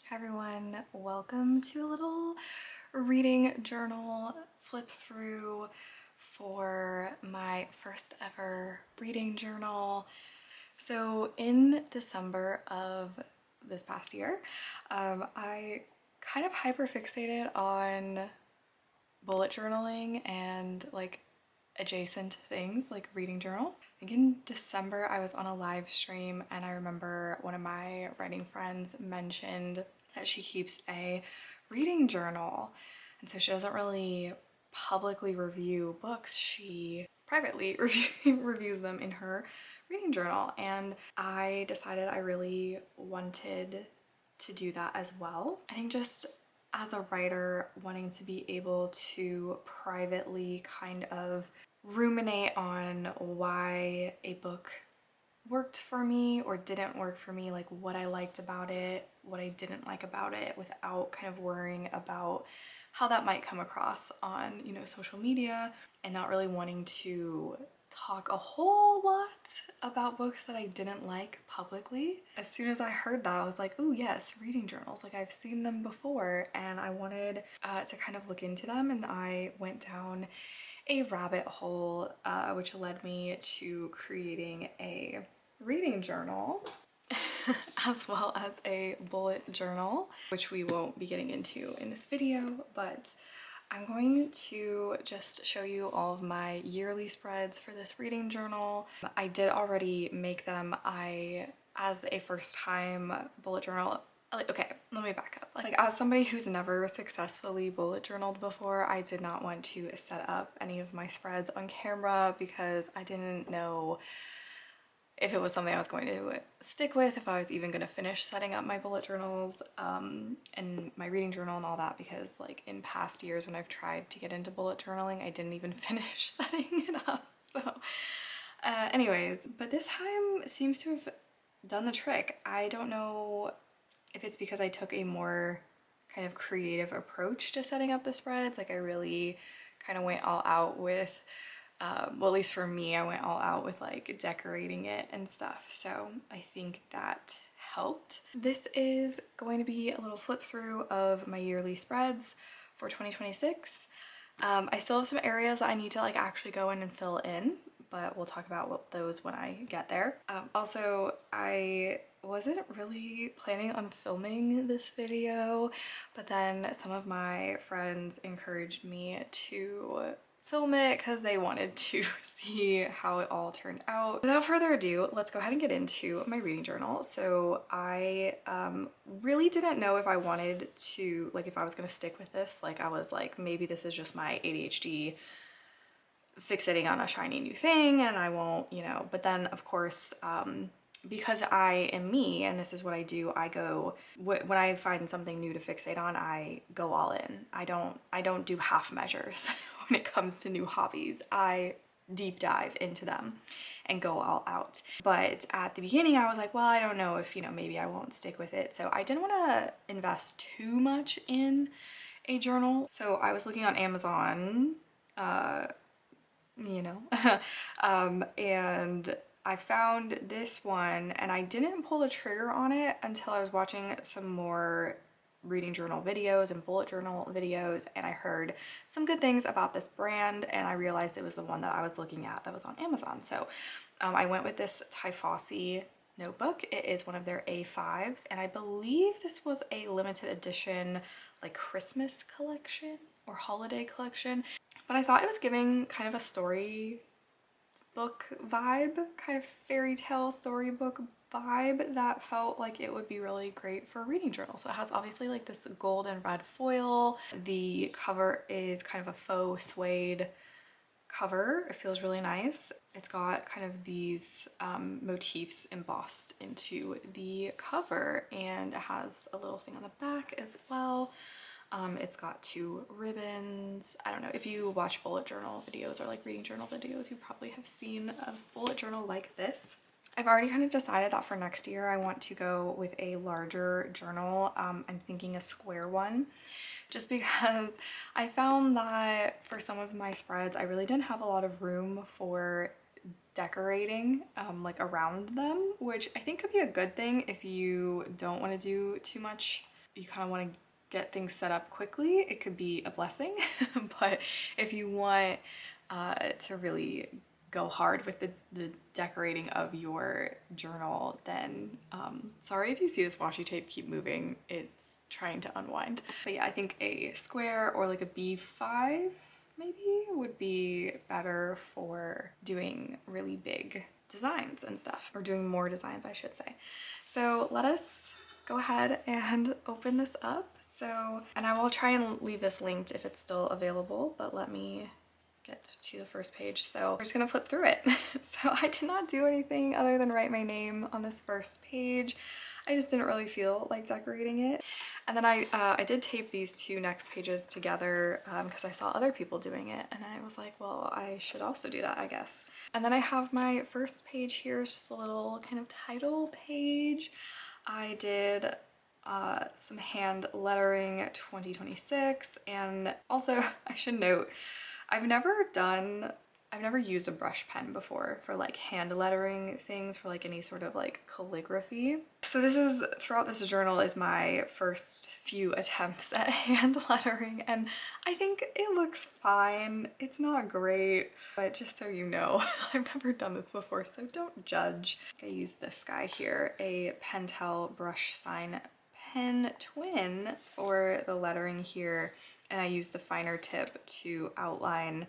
Hi everyone, welcome to a little reading journal flip through for my first ever reading journal. So in December of this past year, I kind of hyperfixated on bullet journaling and like adjacent things like reading journal. I think in December I was on a live stream and I remember one of my writing friends mentioned that she keeps a reading journal, and so she doesn't really publicly review books, she privately reviews them in her reading journal, and I decided I really wanted to do that as well. I think just as a writer, wanting to be able to privately kind of ruminate on why a book worked for me or didn't work for me, like what I liked about it, what I didn't like about it, without kind of worrying about how that might come across on, social media, and not really wanting to talk a whole lot about books that I didn't like publicly. As soon as I heard that, I was like, oh yes, reading journals, like I've seen them before, and I wanted to kind of look into them, and I went down a rabbit hole, which led me to creating a reading journal as well as a bullet journal, which we won't be getting into in this video, but I'm going to just show you all of my yearly spreads for this reading journal. I did already make them. As a first time bullet journal, okay, let me back up. Like as somebody who's never successfully bullet journaled before, I did not want to set up any of my spreads on camera because I didn't know if it was something I was going to stick with, if I was even going to finish setting up my bullet journals and my reading journal and all that, because like in past years when I've tried to get into bullet journaling, I didn't even finish setting it up. So anyways, but this time seems to have done the trick. I don't know if it's because I took a more kind of creative approach to setting up the spreads. Like I really kind of went all out with well, at least for me, I went all out with like decorating it and stuff. So I think that helped. This is going to be a little flip through of my yearly spreads for 2026. I still have some areas that I need to like actually go in and fill in, but we'll talk about those when I get there. Also, I wasn't really planning on filming this video, but then some of my friends encouraged me to film it because they wanted to see how it all turned out. Without further ado, let's go ahead and get into my reading journal. So I really didn't know if I wanted to, like if I was gonna stick with this. Like I was like, maybe this is just my ADHD fixating on a shiny new thing and I won't, but then of course, because I am me and this is what I do, I go, when I find something new to fixate on, I go all in. I don't do half measures when it comes to new hobbies. I deep dive into them and go all out. But at the beginning I was like, well, I don't know if, maybe I won't stick with it. So I didn't want to invest too much in a journal. So I was looking on Amazon, and I found this one and I didn't pull the trigger on it until I was watching some more reading journal videos and bullet journal videos, and I heard some good things about this brand and I realized it was the one that I was looking at that was on Amazon. So I went with this Typhossi notebook. It is one of their A5s and I believe this was a limited edition like Christmas collection or holiday collection, but I thought it was giving kind of a story book vibe, kind of fairy tale storybook vibe that felt like it would be really great for a reading journal. So it has obviously like this gold and red foil. The cover is kind of a faux suede cover. It feels really nice. It's got kind of these motifs embossed into the cover, and it has a little thing on the back as well. It's got two ribbons. I don't know, if you watch bullet journal videos or like reading journal videos, you probably have seen a bullet journal like this. I've already kind of decided that for next year I want to go with a larger journal. I'm thinking a square one, just because I found that for some of my spreads I really didn't have a lot of room for decorating like around them, which I think could be a good thing if you don't want to do too much you kind of want to get things set up quickly, it could be a blessing. But if you want to really go hard with the decorating of your journal, then sorry if you see this washi tape keep moving, it's trying to unwind. But yeah, I think a square or like a B5 maybe would be better for doing really big designs and stuff, or doing more designs, I should say. So let us go ahead and open this up. So, and I will try and leave this linked if it's still available, but let me get to the first page. So we're just gonna flip through it. So I did not do anything other than write my name on this first page. I just didn't really feel like decorating it. And then I did tape these two next pages together because I saw other people doing it, and I was like, well, I should also do that, I guess. And then I have my first page here. It's just a little kind of title page. I did some hand lettering 2026, and also I should note, I've never used a brush pen before for like hand lettering things, for like any sort of like calligraphy. So this is, throughout this journal, is my first few attempts at hand lettering, and I think it looks fine. It's not great, but just so you know, I've never done this before, so don't judge. I used this guy here, a Pentel brush sign pen twin for the lettering here, and I used the finer tip to outline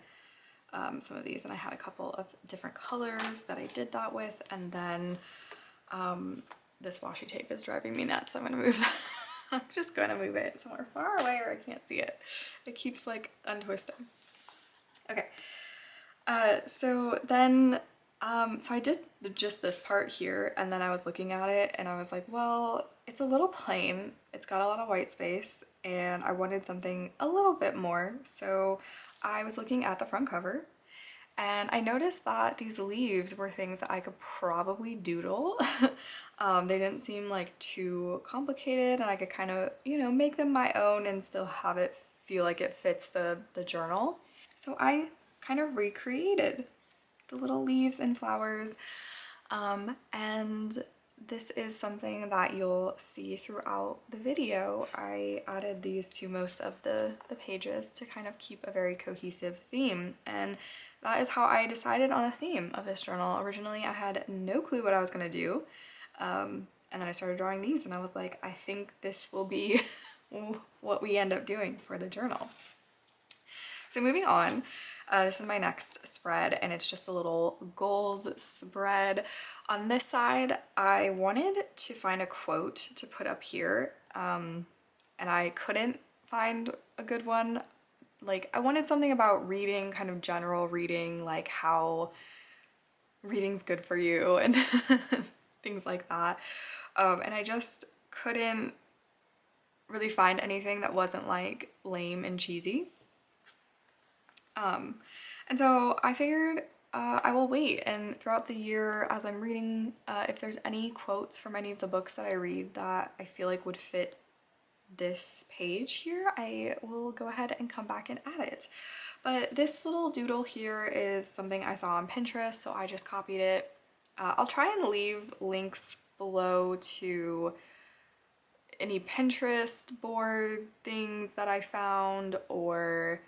some of these, and I had a couple of different colors that I did that with, and then this washi tape is driving me nuts. I'm gonna move that. I'm just gonna move it somewhere far away where I can't see it. It keeps like untwisting. Okay, so then so I did just this part here, and then I was looking at it and I was like, well, it's a little plain, it's got a lot of white space, and I wanted something a little bit more. So I was looking at the front cover, and I noticed that these leaves were things that I could probably doodle. They didn't seem like too complicated, and I could kind of, you know, make them my own and still have it feel like it fits the journal. So I kind of recreated the little leaves and flowers, and this is something that you'll see throughout the video. I added these to most of the pages to kind of keep a very cohesive theme, and that is how I decided on a theme of this journal. Originally, I had no clue what I was gonna do, and then I started drawing these, and I was like, I think this will be what we end up doing for the journal. So moving on, this is my next spread, and it's just a little goals spread. On this side, I wanted to find a quote to put up here, and I couldn't find a good one. Like, I wanted something about reading, kind of general reading, like how reading's good for you and things like that. And I just couldn't really find anything that wasn't like lame and cheesy. And so I figured I will wait, and throughout the year as I'm reading, if there's any quotes from any of the books that I read that I feel like would fit this page here, I will go ahead and come back and add it. But this little doodle here is something I saw on Pinterest, so I just copied it. I'll try and leave links below to any Pinterest board things that I found, or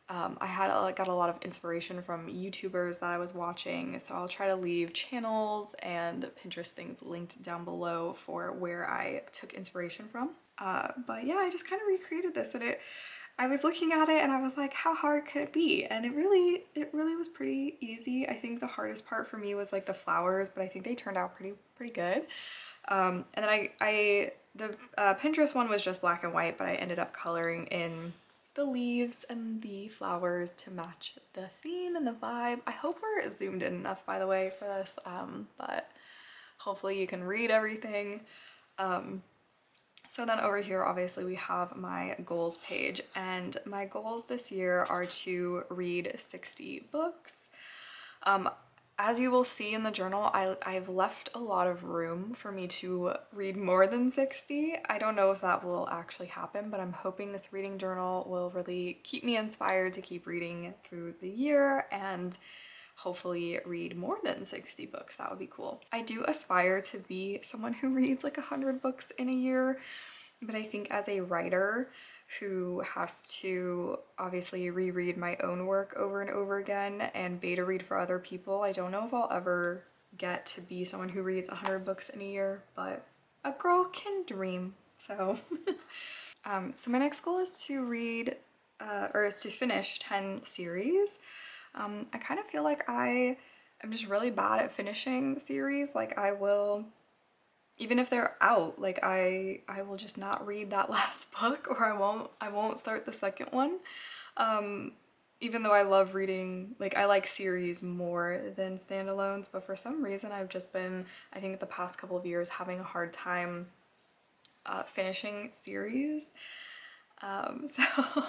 I got a lot of inspiration from YouTubers that I was watching, so I'll try to leave channels and Pinterest things linked down below for where I took inspiration from. But yeah, I just kind of recreated this, and I was looking at it and I was like, how hard could it be? And it really was pretty easy. I think the hardest part for me was like the flowers, but I think they turned out pretty good. And then the Pinterest one was just black and white, but I ended up coloring in the leaves and the flowers to match the theme and the vibe. I hope we're zoomed in enough, by the way, for this, but hopefully you can read everything. So then over here, obviously, we have my goals page, and my goals this year are to read 60 books. As you will see in the journal, I've left a lot of room for me to read more than 60. I don't know if that will actually happen, but I'm hoping this reading journal will really keep me inspired to keep reading through the year and hopefully read more than 60 books. That would be cool. I do aspire to be someone who reads like 100 books in a year. But I think as a writer who has to obviously reread my own work over and over again and beta read for other people, I don't know if I'll ever get to be someone who reads 100 books in a year, but a girl can dream. So, so my next goal is to read, or is to finish 10 series. I kind of feel like I am just really bad at finishing series. Like I will, even if they're out, like I will just not read that last book, or I won't start the second one. Even though I love reading, like I like series more than standalones, but for some reason I've just been, I think the past couple of years, having a hard time finishing series. So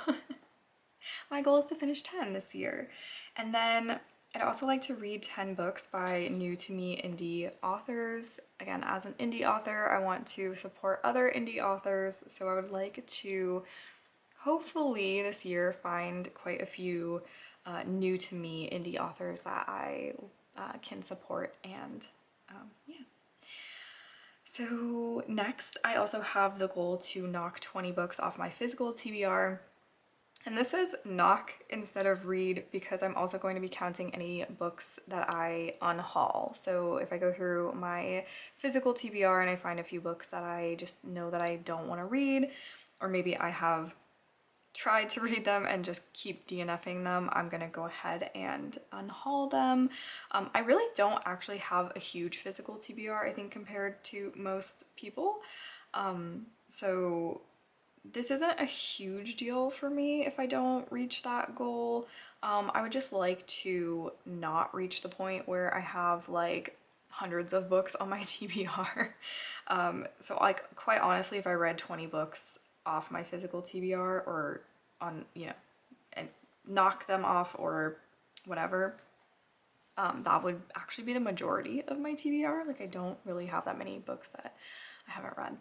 my goal is to finish 10 this year. And then I'd also like to read 10 books by new to me indie authors. Again, as an indie author, I want to support other indie authors, so I would like to hopefully this year find quite a few new to me indie authors that I can support, and yeah. So next, I also have the goal to knock 20 books off my physical TBR. And this is knock instead of read because I'm also going to be counting any books that I unhaul. So if I go through my physical TBR and I find a few books that I just know that I don't want to read, or maybe I have tried to read them and just keep DNFing them, I'm gonna go ahead and unhaul them. I really don't actually have a huge physical TBR, I think, compared to most people. So this isn't a huge deal for me if I don't reach that goal. I would just like to not reach the point where I have like hundreds of books on my TBR. So like quite honestly, if I read 20 books off my physical TBR, or on, you know, and knock them off or whatever, that would actually be the majority of my TBR. Like I don't really have that many books that I haven't read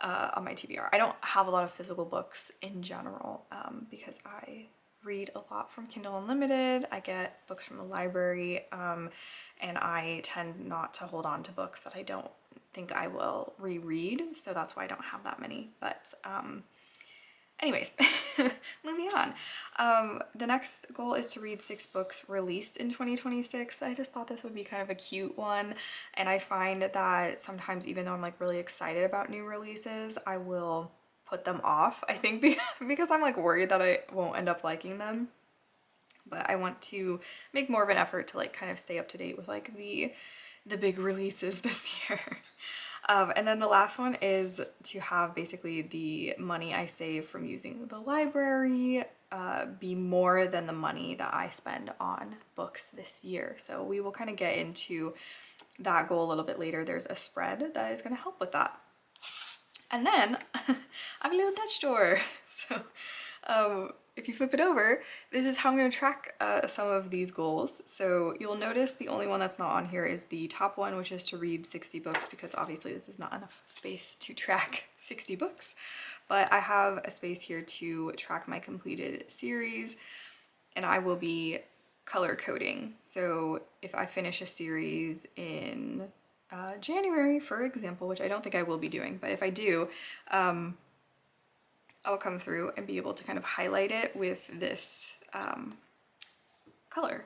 on my TBR. I don't have a lot of physical books in general because I read a lot from Kindle Unlimited. I get books from the library, and I tend not to hold on to books that I don't think I will reread, so that's why I don't have that many. But anyways, moving on. The next goal is to read 6 books released in 2026. I just thought this would be kind of a cute one, and I find that sometimes, even though I'm like really excited about new releases, I will put them off, I think, because I'm like worried that I won't end up liking them. But I want to make more of an effort to like kind of stay up to date with like the big releases this year. And then the last one is to have basically the money I save from using the library be more than the money that I spend on books this year. So we will kind of get into that goal a little bit later. There's a spread that is going to help with that. And then I have a little Dutch door. So if you flip it over, this is how I'm going to track some of these goals. So you'll notice the only one that's not on here is the top one, which is to read 60 books, because obviously this is not enough space to track 60 books. But I have a space here to track my completed series, and I will be color coding. So if I finish a series in January, for example, which I don't think I will be doing, but if I do, I'll come through and be able to kind of highlight it with this color.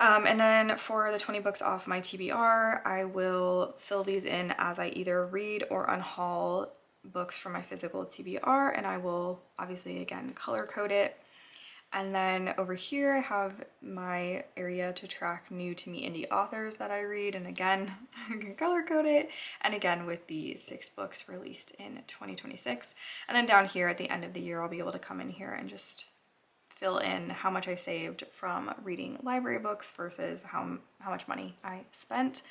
And then for the 20 books off my TBR, I will fill these in as I either read or unhaul books from my physical TBR, and I will obviously again color code it. And then over here I have my area to track new to me indie authors that I read, and again I can color code it, and again with the 6 books released in 2026. And then down here at the end of the year I'll be able to come in here and just fill in how much I saved from reading library books versus how much money I spent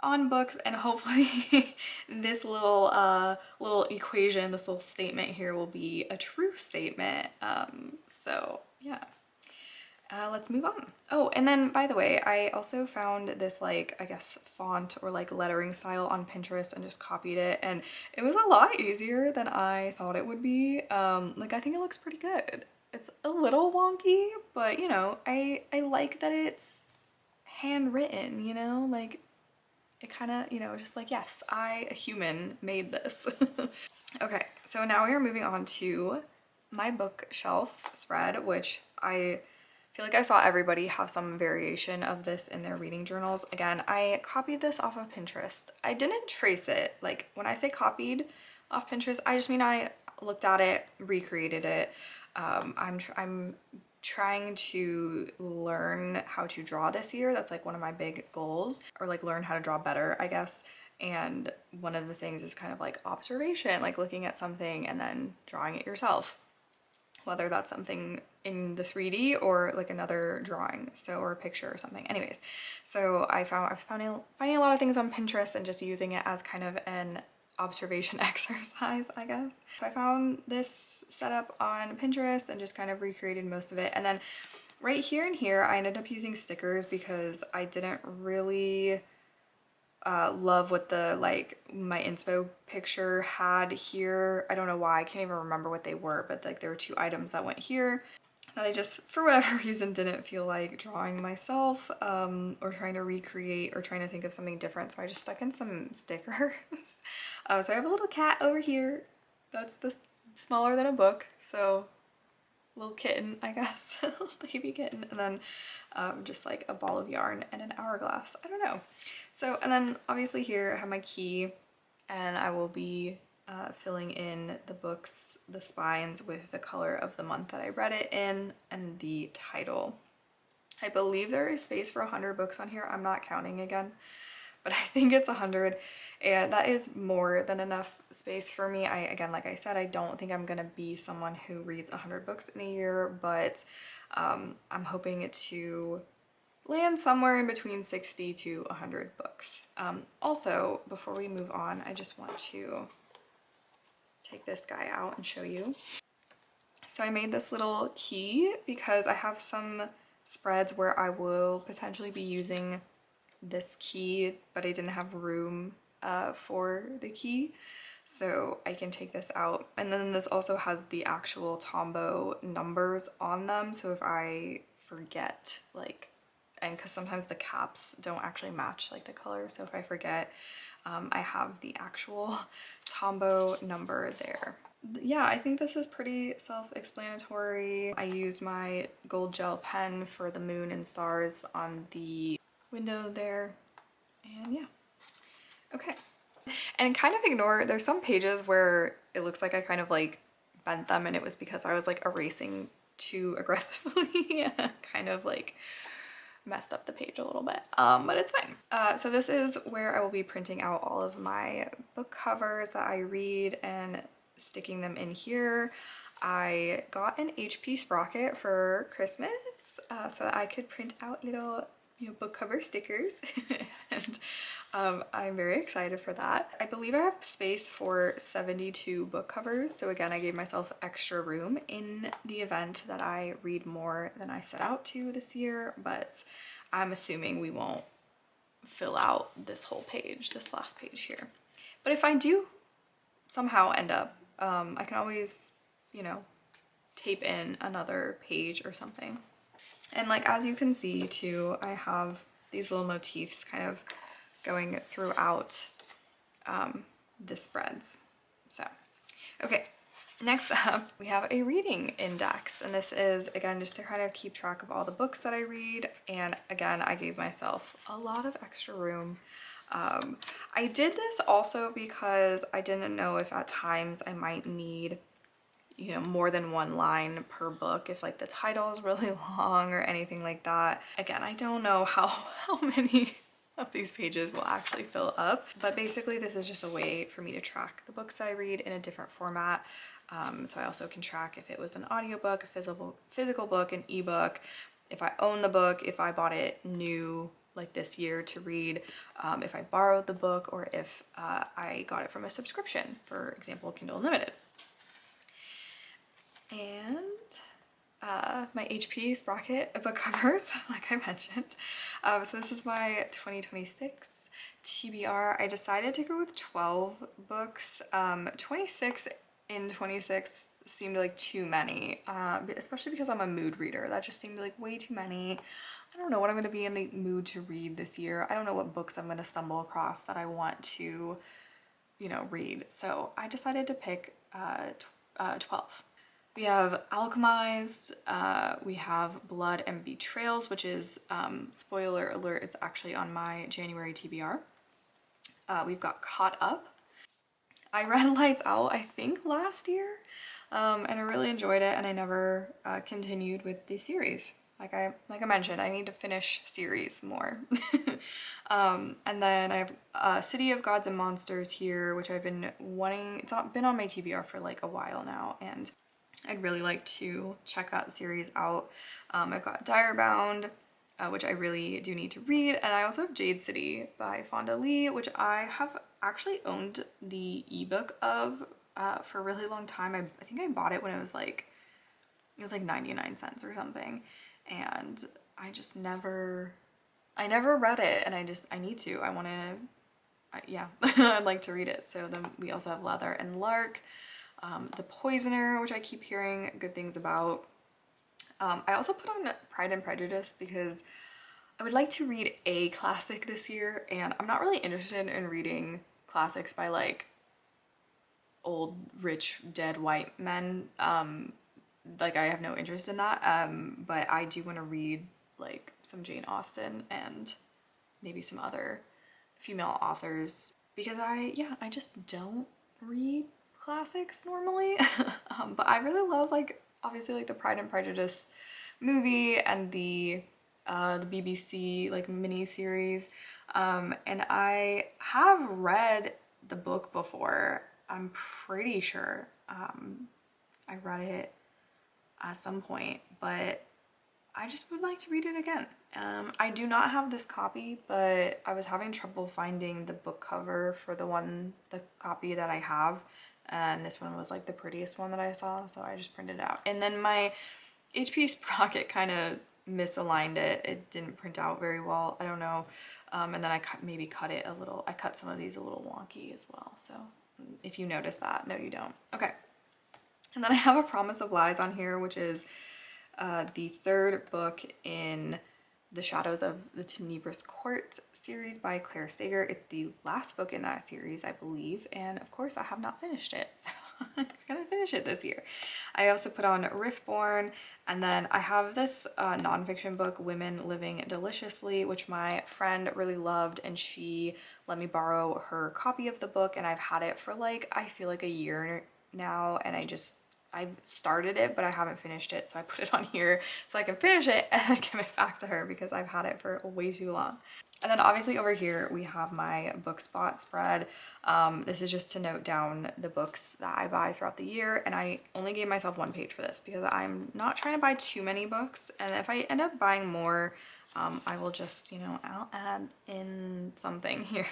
on books, and hopefully this little equation, this little statement here will be a true statement. So yeah, let's move on. Oh, and then by the way, I also found this like, I guess, font or like lettering style on Pinterest and just copied it, and it was a lot easier than I thought it would be. Like I think it looks pretty good. It's a little wonky, but you know, I like that it's handwritten, you know, like it kind of, you know, just like, yes, I, a human, made this. Okay, so now we are moving on to my bookshelf spread, which I feel like I saw everybody have some variation of this in their reading journals. Again, I copied this off of Pinterest. I didn't trace it. Like, when I say copied off Pinterest, I just mean I looked at it, recreated it. I'm trying to learn how to draw this year. That's like one of my big goals, or like learn how to draw better, I guess. And one of the things is kind of like observation, like looking at something and then drawing it yourself, whether that's something in the 3D or like another drawing, so, or a picture or something. Anyways, so I was finding a lot of things on Pinterest and just using it as kind of an observation exercise, I guess. So I found this setup on Pinterest and just kind of recreated most of it. And then right here and here, I ended up using stickers because I didn't really love what the, like, my inspo picture had here. I don't know why, I can't even remember what they were, but like there were 2 items that went here that I just, for whatever reason, didn't feel like drawing myself, or trying to recreate or trying to think of something different. So I just stuck in some stickers. So I have a little cat over here. That's smaller than a book. So little kitten, I guess, baby kitten. And then just like a ball of yarn and an hourglass. I don't know. So, and then obviously here I have my key, and I will be filling in the books, the spines, with the color of the month that I read it in and the title. I believe there is space for 100 books on here. I'm not counting again, but I think it's 100, and that is more than enough space for me. Again, like I said, I don't think I'm gonna be someone who reads 100 books in a year, but I'm hoping to land somewhere in between 60 to 100 books. Also, before we move on, I just want to take this guy out and show you. So I made this little key because I have some spreads where I will potentially be using this key, but I didn't have room for the key. So I can take this out. And then this also has the actual Tombow numbers on them. So if I forget, like, and because sometimes the caps don't actually match like the color, so if I forget, I have the actual Tombow number there. Yeah, I think this is pretty self-explanatory. I used my gold gel pen for the moon and stars on the window there, and yeah. Okay, and kind of ignore, there's some pages where it looks like I kind of like bent them, and it was because I was like erasing too aggressively, kind of like messed up the page a little bit, but it's fine. So this is where I will be printing out all of my book covers that I read and sticking them in here. I got an HP sprocket for Christmas so that I could print out little, you know, book cover stickers and I'm very excited for that. I believe I have space for 72 book covers, so again, I gave myself extra room in the event that I read more than I set out to this year, but I'm assuming we won't fill out this whole page, this last page here. But if I do somehow end up, I can always, you know, tape in another page or something. And like, as you can see too, I have these little motifs kind of going throughout the spreads. So, okay, next up we have a reading index, and this is again just to kind of keep track of all the books that I read, and again I gave myself a lot of extra room. I did this also because I didn't know if at times I might need, you know, more than one line per book if like the title is really long or anything like that. Again, I don't know how many of these pages will actually fill up, but basically this is just a way for me to track the books I read in a different format. So I also can track if it was an audiobook, a physical book, an ebook, if I own the book, if I bought it new like this year to read, if I borrowed the book, or if I got it from a subscription, for example, Kindle Unlimited. And my HP sprocket book covers, like I mentioned. So this is my 2026 TBR. I decided to go with 12 books. 26 in 26 seemed like too many, especially because I'm a mood reader. That just seemed like way too many. I don't know what I'm going to be in the mood to read this year. I don't know what books I'm going to stumble across that I want to, you know, read. So I decided to pick 12. We have Alchemized, we have Blood and Betrayals, which is, spoiler alert, it's actually on my January TBR. We've got Caught Up. I read Lights Out, I think, last year, and I really enjoyed it, and I never continued with the series. Like I mentioned, I need to finish series more. And then I have City of Gods and Monsters here, which I've been wanting. It's not been on my TBR for like a while now, and I'd really like to check that series out. I've got Direbound, which I really do need to read, and I also have Jade City by Fonda Lee, which I have actually owned the ebook of for a really long time. I think I bought it when it was like 99 cents or something, and I never read it, and I need to. I want to, yeah, I'd like to read it. So then we also have Leather and Lark. The Poisoner, which I keep hearing good things about. I also put on Pride and Prejudice because I would like to read a classic this year, and I'm not really interested in reading classics by like old, rich, dead white men. Like I have no interest in that, but I do want to read like some Jane Austen and maybe some other female authors because I just don't read classics normally. But I really love like obviously like the Pride and Prejudice movie and the BBC like mini series, and I have read the book before. I'm pretty sure I read it at some point, but I just would like to read it again. I do not have this copy, but I was having trouble finding the book cover for the copy that I have, and this one was like the prettiest one that I saw, so I just printed it out. And then my HP Sprocket kind of misaligned it. It didn't print out very well. I don't know. And then I maybe cut it a little. I cut some of these a little wonky as well. So if you notice that, no, you don't. Okay. And then I have A Promise of Lies on here, which is the third book in the Shadows of the Tenebrous Court series by Claire Sager. It's the last book in that series, I believe, and of course I have not finished it, so I'm gonna finish it this year. I also put on Riftborn, and then I have this nonfiction book, Women Living Deliciously, which my friend really loved, and she let me borrow her copy of the book, and I've had it for like, I feel like a year now, and I've started it, but I haven't finished it, so I put it on here so I can finish it and then give it back to her because I've had it for way too long. And then obviously over here we have my Books Bought spread. This is just to note down the books that I buy throughout the year, and I only gave myself one page for this because I'm not trying to buy too many books, and if I end up buying more, I will just, you know, I'll add in something here.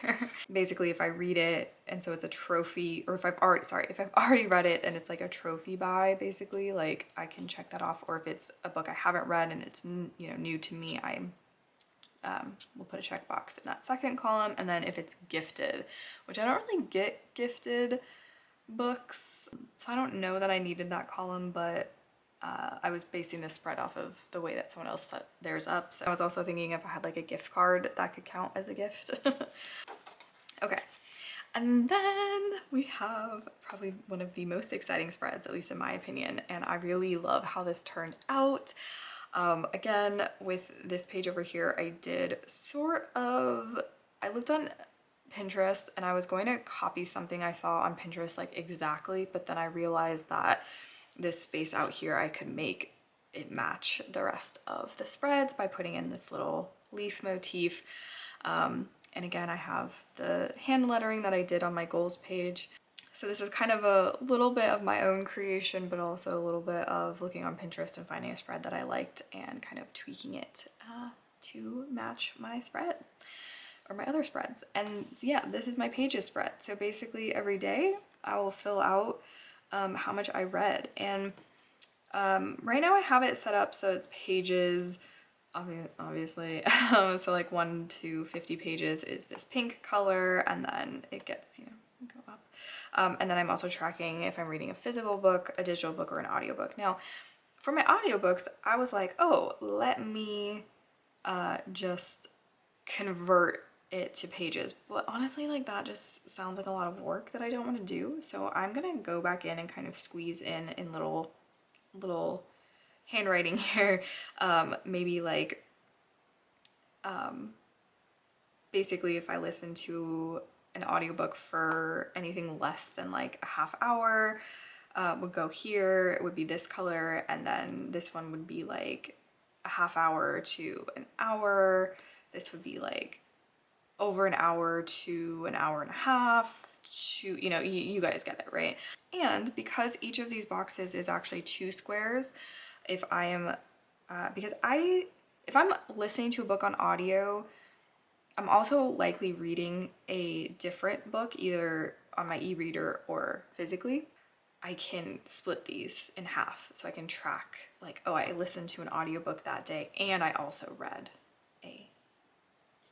Basically, if I read it and so it's a trophy, or if I've already read it and it's like a trophy buy, basically, like I can check that off. Or if it's a book I haven't read and it's, you know, new to me, I will put a checkbox in that second column. And then if it's gifted, which I don't really get gifted books, so I don't know that I needed that column, but I was basing this spread off of the way that someone else set theirs up. So I was also thinking if I had like a gift card that could count as a gift. Okay. And then we have probably one of the most exciting spreads, at least in my opinion, and I really love how this turned out. Again, with this page over here, I looked on Pinterest and I was going to copy something I saw on Pinterest like exactly, but then I realized that this space out here, I could make it match the rest of the spreads by putting in this little leaf motif. And again, I have the hand lettering that I did on my goals page. So this is kind of a little bit of my own creation, but also a little bit of looking on Pinterest and finding a spread that I liked and kind of tweaking it to match my spread or my other spreads. And yeah, this is my pages spread. So basically every day I will fill out how much I read, and right now I have it set up so it's pages, obviously, so like 1 to 50 pages is this pink color, and then it gets, you know, go up. And then I'm also tracking if I'm reading a physical book, a digital book, or an audiobook. Now, for my audiobooks, I was like, oh, let me just convert it to pages. But honestly, like that just sounds like a lot of work that I don't want to do. So I'm gonna go back in and kind of squeeze in little handwriting here. Maybe like basically if I listen to an audiobook for anything less than like a half hour, would go here, it would be this color, and then this one would be like a half hour to an hour. This would be like over an hour to an hour and a half to, you know, you guys get it, right? And because each of these boxes is actually 2 squares, if I am, if I'm listening to a book on audio, I'm also likely reading a different book either on my e-reader or physically. I can split these in half so I can track like, oh, I listened to an audiobook that day and I also read a,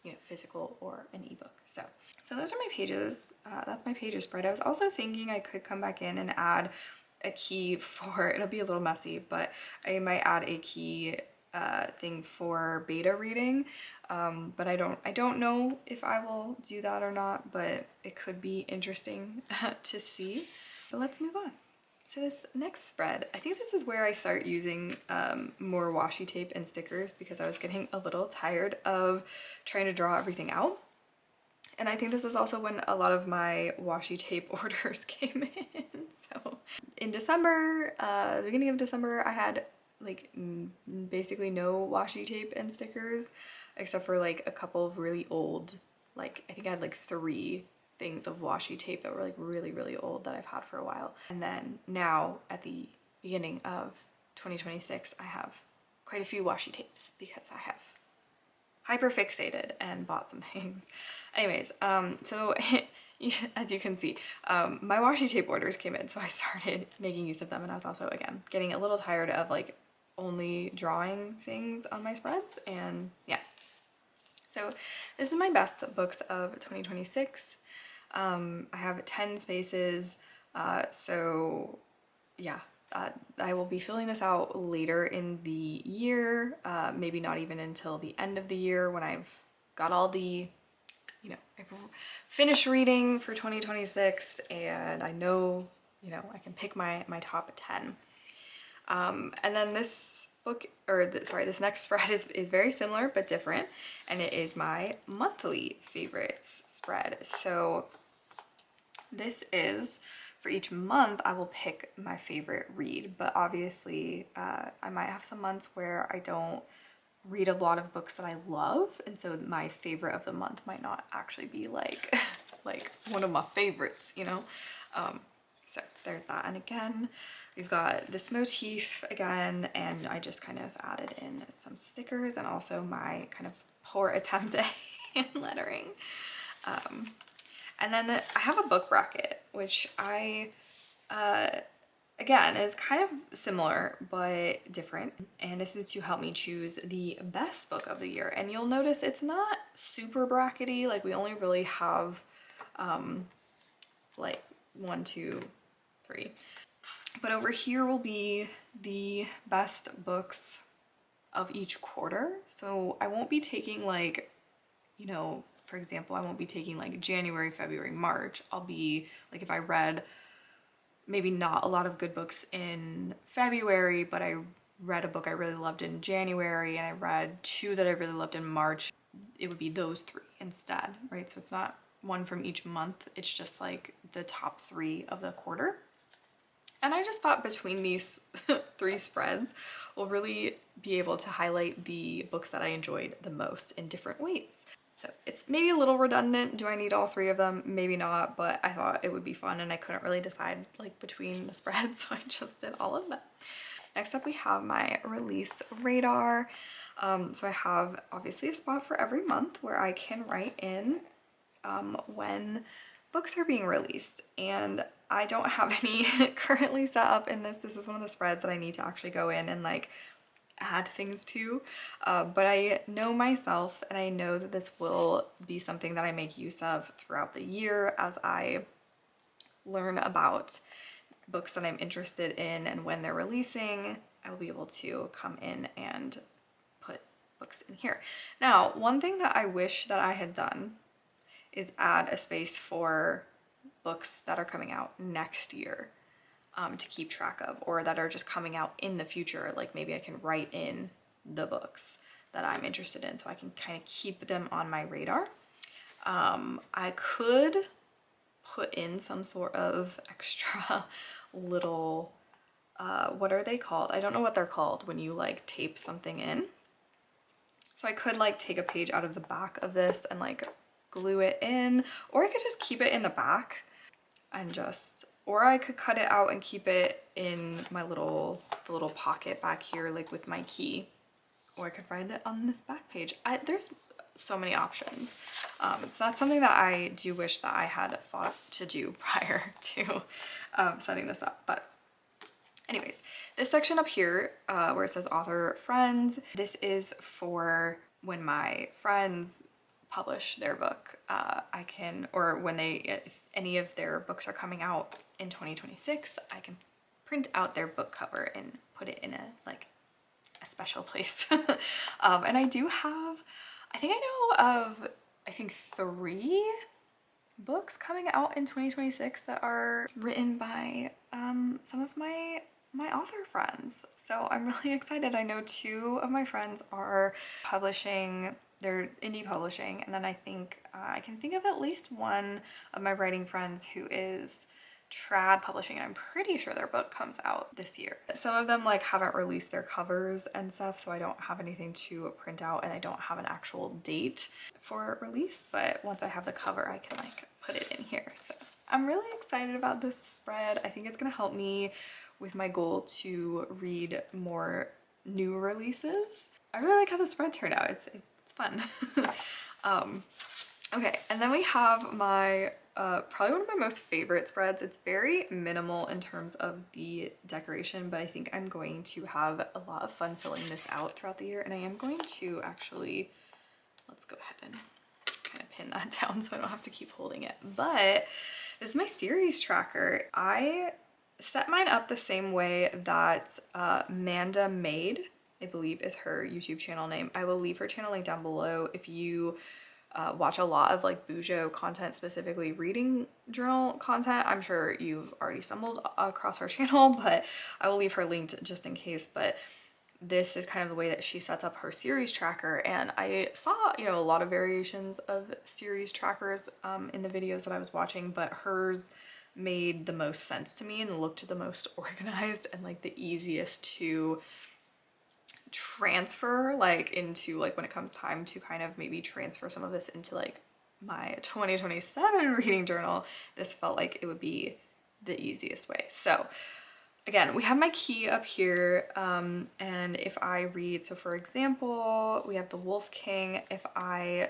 you know, physical or an ebook. So those are my pages. That's my pages spread. I was also thinking I could come back in and add a key for, it'll be a little messy, but I might add a key thing for beta reading, but I don't know if I will do that or not, but it could be interesting to see. But let's move on. So this next spread, I think this is where I start using more washi tape and stickers because I was getting a little tired of trying to draw everything out. And I think this is also when a lot of my washi tape orders came in. So in December, the beginning of December, I had like basically no washi tape and stickers except for like a couple of really old, like I think I had like 3 things of washi tape that were like really old that I've had for a while. And then now at the beginning of 2026, I have quite a few washi tapes because I have hyper fixated and bought some things. Anyways, so as you can see, my washi tape orders came in, so I started making use of them, and I was also, again, getting a little tired of like only drawing things on my spreads, and yeah. So this is my best books of 2026. I have 10 spaces, so yeah, I will be filling this out later in the year, maybe not even until the end of the year when I've got all the, you know, I've finished reading for 2026 and I know, you know, I can pick my top 10. And then this book, or this next spread is very similar but different, and it is my monthly favorites spread. So this is, for each month, I will pick my favorite read, but obviously I might have some months where I don't read a lot of books that I love, and so my favorite of the month might not actually be like like one of my favorites, you know? So there's that. And again, we've got this motif again, and I just kind of added in some stickers and also my kind of poor attempt at hand lettering. And then I have a book bracket, which I, again, is kind of similar but different. And this is to help me choose the best book of the year. And you'll notice it's not super brackety. Like we only really have like 1, 2, 3. But over here will be the best books of each quarter. So I won't be taking like, you know, for example, I won't be taking like January, February, March. I'll be like, if I read maybe not a lot of good books in February, but I read a book I really loved in January and I read 2 that I really loved in March, it would be those 3 instead, right? So it's not one from each month, it's just like the top 3 of the quarter. And I just thought between these 3 spreads, we'll really be able to highlight the books that I enjoyed the most in different ways. So it's maybe a little redundant. Do I need all 3 of them? Maybe not, but I thought it would be fun and I couldn't really decide like between the spreads, so I just did all of them. Next up we have my release radar. So I have obviously a spot for every month where I can write in when books are being released, and I don't have any currently set up in this. This is one of the spreads that I need to actually go in and like add things to, but I know myself and I know that this will be something that I make use of throughout the year as I learn about books that I'm interested in and when they're releasing, I will be able to come in and put books in here. Now, one thing that I wish that I had done is add a space for books that are coming out next year to keep track of, or that are just coming out in the future. Like maybe I can write in the books that I'm interested in so I can kind of keep them on my radar. I could put in some sort of extra little, what are they called? I don't know what they're called when you like tape something in. So I could like take a page out of the back of this and like glue it in, or I could just keep it in the back and just, or I could cut it out and keep it in my the little pocket back here, like with my key, or I could write it on this back page. There's so many options. So that's something that I do wish that I had thought to do prior to setting this up. But anyways, this section up here where it says author friends, this is for when my friends publish their book. I can, or when if any of their books are coming out in 2026, I can print out their book cover and put it in a special place. And I do have, I think I know of, I think 3 books coming out in 2026 that are written by some of my author friends. So I'm really excited. I know 2 of my friends are publishing, they're indie publishing, and then I think I can think of at least one of my writing friends who is trad publishing, and I'm pretty sure their book comes out this year. Some of them like haven't released their covers and stuff, so I don't have anything to print out and I don't have an actual date for release, but once I have the cover I can like put it in here. So I'm really excited about this spread. I think it's gonna help me with my goal to read more new releases. I really like how the spread turned out. It's fun. Okay, and then we have my probably one of my most favorite spreads. It's very minimal in terms of the decoration, but I think I'm going to have a lot of fun filling this out throughout the year, and I am going to actually, let's go ahead and kind of pin that down so I don't have to keep holding it. But this is my series tracker. I set mine up the same way that Manda Made, I believe is her YouTube channel name. I will leave her channel link down below. If you watch a lot of like bujo content, specifically reading journal content, I'm sure you've already stumbled across her channel, but I will leave her linked just in case. But this is kind of the way that she sets up her series tracker, and I saw, you know, a lot of variations of series trackers in the videos that I was watching, but hers made the most sense to me and looked the most organized and like the easiest to transfer like into, like when it comes time to kind of maybe transfer some of this into like my 2027 reading journal. This felt like it would be the easiest way. So again, we have my key up here, and if I read, so for example, we have The Wolf King. The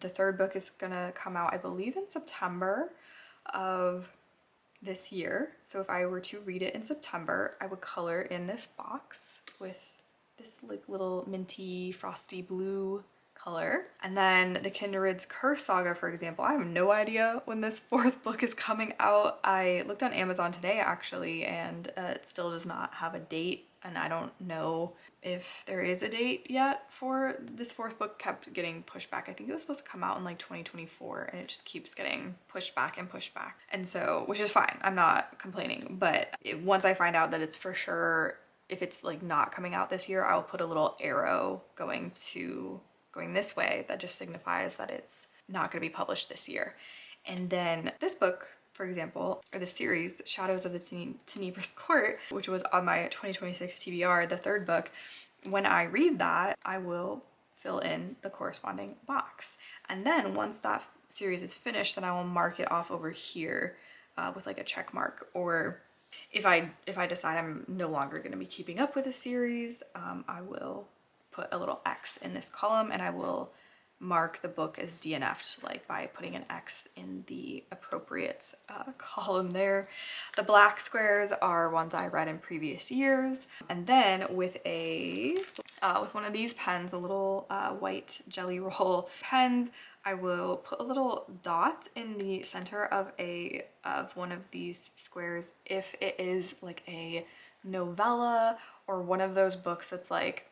3rd book is gonna come out, I believe, in September of this year. So if I were to read it in September, I would color in this box with this like little minty frosty blue color. And then the Kindred's Curse Saga, for example, I have no idea when this 4th book is coming out. I looked on Amazon today actually, and it still does not have a date, and I don't know if there is a date yet for this 4th book. Kept getting pushed back. I think it was supposed to come out in like 2024, and it just keeps getting pushed back and pushed back. And so, which is fine, I'm not complaining, but once I find out that it's for sure, if it's like not coming out this year, I'll put a little arrow going this way that just signifies that it's not going to be published this year. And then this book, for example, or the series Shadows of the Tenebrous Court, which was on my 2026 TBR, the 3rd book, when I read that, I will fill in the corresponding box. And then once that series is finished, then I will mark it off over here with like a check mark. Or if I decide I'm no longer going to be keeping up with a series, I will put a little X in this column, and I will mark the book as DNF'd, like by putting an X in the appropriate column there. The black squares are ones I read in previous years. And then with one of these pens, the little white jelly roll pens, I will put a little dot in the center of one of these squares if it is like a novella or one of those books that's like,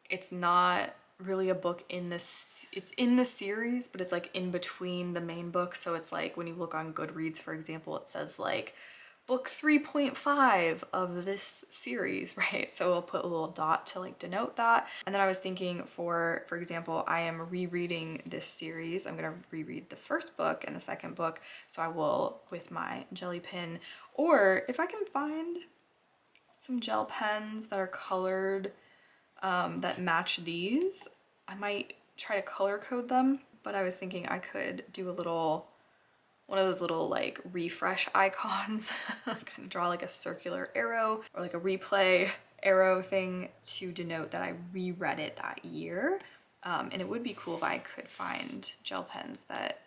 it's not really a book in this, it's in the series, but it's like in between the main books. So it's like when you look on Goodreads, for example, it says like book 3.5 of this series, right? So I'll put a little dot to like denote that. And then I was thinking for example, I am rereading this series. I'm gonna reread the first book and the second book. So I will with my jelly pen, or if I can find some gel pens that are colored that match these, I might try to color code them. But I was thinking I could do a little, one of those little like refresh icons, kind of draw like a circular arrow or like a replay arrow thing to denote that I reread it that year. And it would be cool if I could find gel pens that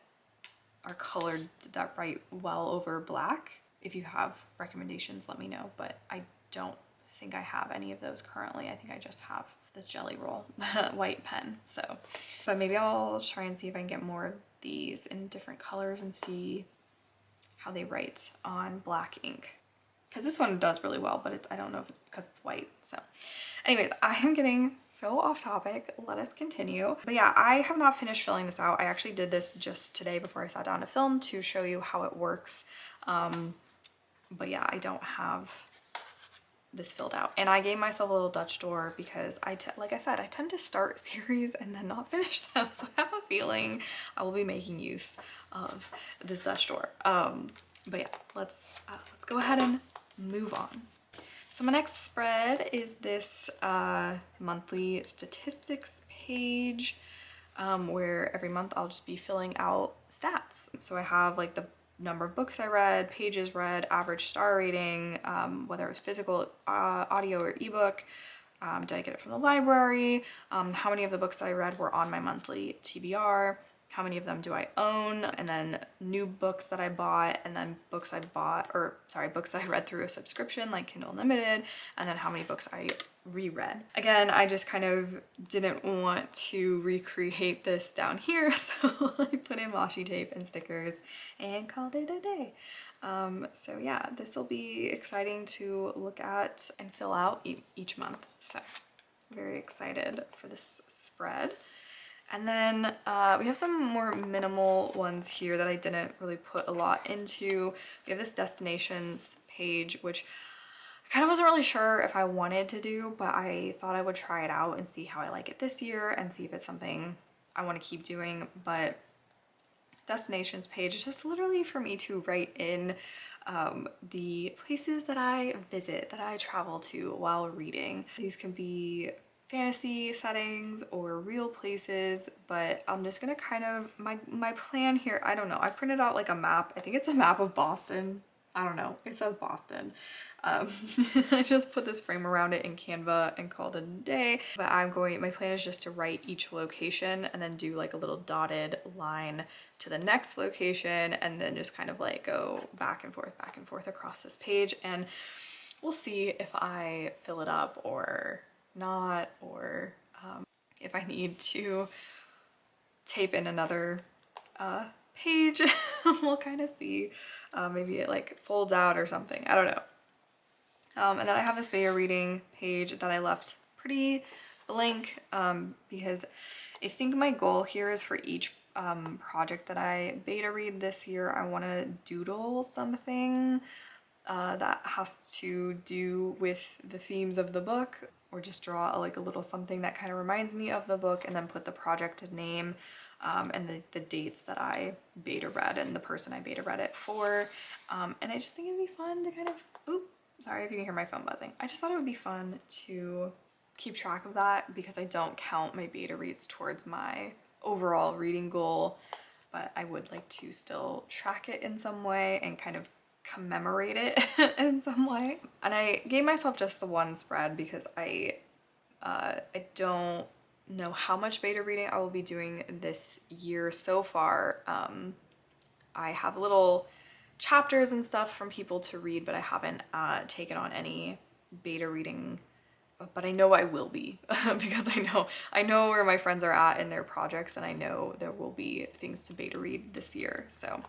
are colored that write well over black. If you have recommendations, let me know, but I don't think I have any of those currently. I think I just have this Jelly Roll white pen. So, but maybe I'll try and see if I can get more of these in different colors and see how they write on black ink. Because this one does really well, but I don't know if it's because it's white. So anyways, I am getting so off topic. Let us continue. But yeah, I have not finished filling this out. I actually did this just today before I sat down to film to show you how it works. But yeah, I don't have this filled out, and I gave myself a little Dutch door because like I said, I tend to start series and then not finish them, so I have a feeling I will be making use of this Dutch door. But yeah, let's go ahead and move on. So my next spread is this monthly statistics page where every month I'll just be filling out stats. So I have like the number of books I read, pages read, average star rating, whether it was physical, audio, or ebook. Did I get it from the library? How many of the books that I read were on my monthly TBR? How many of them do I own? And then new books that I bought, and then books that I read through a subscription like Kindle Unlimited, and then how many books I reread. Again, I just kind of didn't want to recreate this down here, so I put in washi tape and stickers and called it a day. So yeah, this will be exciting to look at and fill out each month. So very excited for this spread. And then we have some more minimal ones here that I didn't really put a lot into. We have this destinations page, which I kind of wasn't really sure if I wanted to do, but I thought I would try it out and see how I like it this year and see if it's something I want to keep doing. But destinations page is just literally for me to write in the places that I visit, that I travel to while reading. These can be fantasy settings or real places, but I'm just gonna kind of, my plan here, I don't know, I printed out like a map. I think it's a map of Boston. I don't know, it says Boston. I just put this frame around it in Canva and called it a day. But my plan is just to write each location and then do like a little dotted line to the next location, and then just kind of like go back and forth across this page. And we'll see if I fill it up or not, or if I need to tape in another page. We'll kind of see. Maybe it like folds out or something, I don't know. And then I have this beta reading page that I left pretty blank because I think my goal here is for each project that I beta read this year, I want to doodle something that has to do with the themes of the book, or just draw like a little something that kind of reminds me of the book, and then put the project name and the dates that I beta read and the person I beta read it for. And I just think it'd be fun to kind of, oop, sorry if you can hear my phone buzzing. I just thought it would be fun to keep track of that, because I don't count my beta reads towards my overall reading goal, but I would like to still track it in some way and kind of commemorate it in some way. And I gave myself just the one spread because I don't know how much beta reading I will be doing this year so far. I have little chapters and stuff from people to read, but I haven't taken on any beta reading but I know I will be because I know where my friends are at in their projects, and I know there will be things to beta read this year, so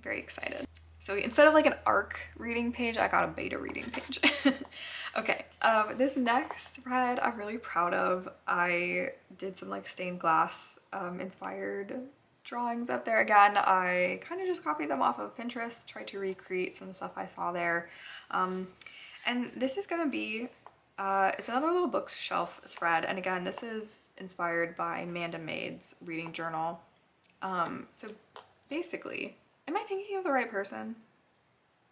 very excited. So instead of like an ARC reading page, I got a beta reading page. Okay, this next spread I'm really proud of. I did some like stained glass inspired drawings up there. Again, I kind of just copied them off of Pinterest, tried to recreate some stuff I saw there. And this is gonna be, it's another little bookshelf spread. And again, this is inspired by Amanda Maid's reading journal. So basically, am I thinking of the right person?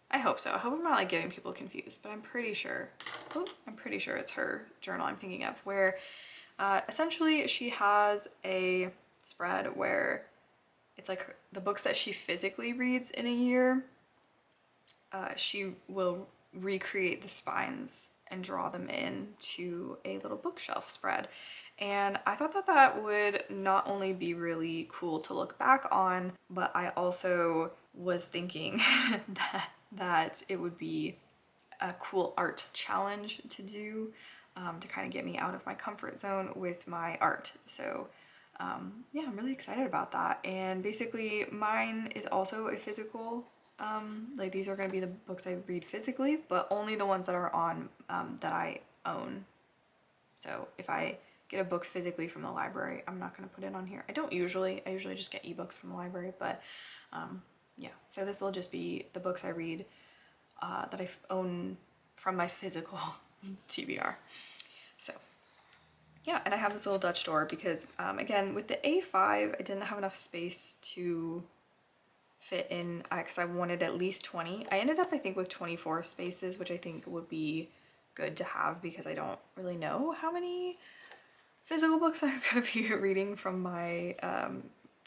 I hope so. I hope I'm not like getting people confused, but I'm pretty sure it's her journal I'm thinking of, where essentially she has a spread where it's like the books that she physically reads in a year, she will recreate the spines and draw them into a little bookshelf spread. And I thought that that would not only be really cool to look back on, but I also was thinking that it would be a cool art challenge to do, to kind of get me out of my comfort zone with my art. So yeah, I'm really excited about that. And basically mine is also a physical, like these are going to be the books I read physically, but only the ones that are on, that I own. So if I get a book physically from the library, I'm not going to put it on here. I usually just get ebooks from the library, but yeah, so this will just be the books I read that I own from my physical TBR. So yeah, and I have this little Dutch door because again, with the A5, I didn't have enough space to fit in, because I wanted at least 20. I ended up, I think, with 24 spaces, which I think would be good to have because I don't really know how many physical books I'm gonna be reading from my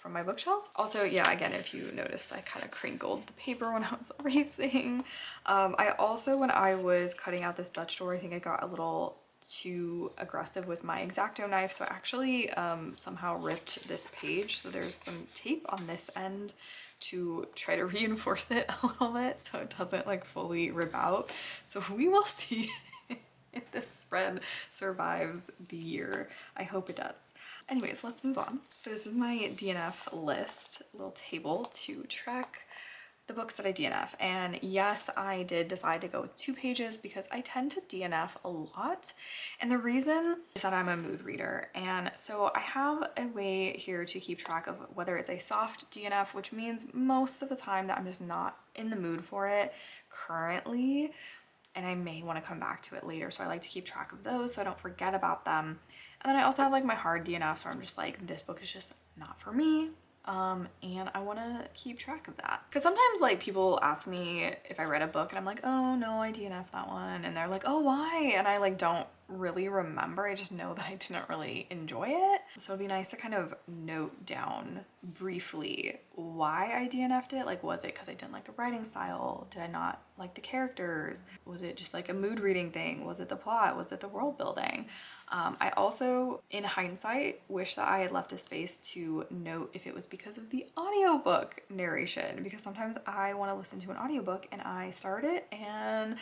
bookshelves. Also, yeah, again, if you notice, I kind of crinkled the paper when I was erasing. I also, when I was cutting out this Dutch door, I think I got a little too aggressive with my X-Acto knife, so I actually somehow ripped this page. So there's some tape on this end to try to reinforce it a little bit so it doesn't like fully rip out. So we will see if this spread survives the year. I hope it does. Anyways, let's move on. So this is my DNF list, little table to track the books that I DNF. And yes, I did decide to go with 2 pages because I tend to DNF a lot. And the reason is that I'm a mood reader. And so I have a way here to keep track of whether it's a soft DNF, which means most of the time that I'm just not in the mood for it currently, and I may want to come back to it later. So I like to keep track of those so I don't forget about them. And then I also have like my hard DNFs where I'm just like, this book is just not for me. And I want to keep track of that. Because sometimes like people ask me if I read a book and I'm like, oh no, I DNF'd that one. And they're like, oh, why? And I like don't really remember. I just know that I didn't really enjoy it. So it'd be nice to kind of note down briefly why I DNF'd it. Like, was it because I didn't like the writing style? Did I not like the characters? Was it just like a mood reading thing? Was it the plot? Was it the world building? I also, in hindsight, wish that I had left a space to note if it was because of the audiobook narration, because sometimes I want to listen to an audiobook and I start it and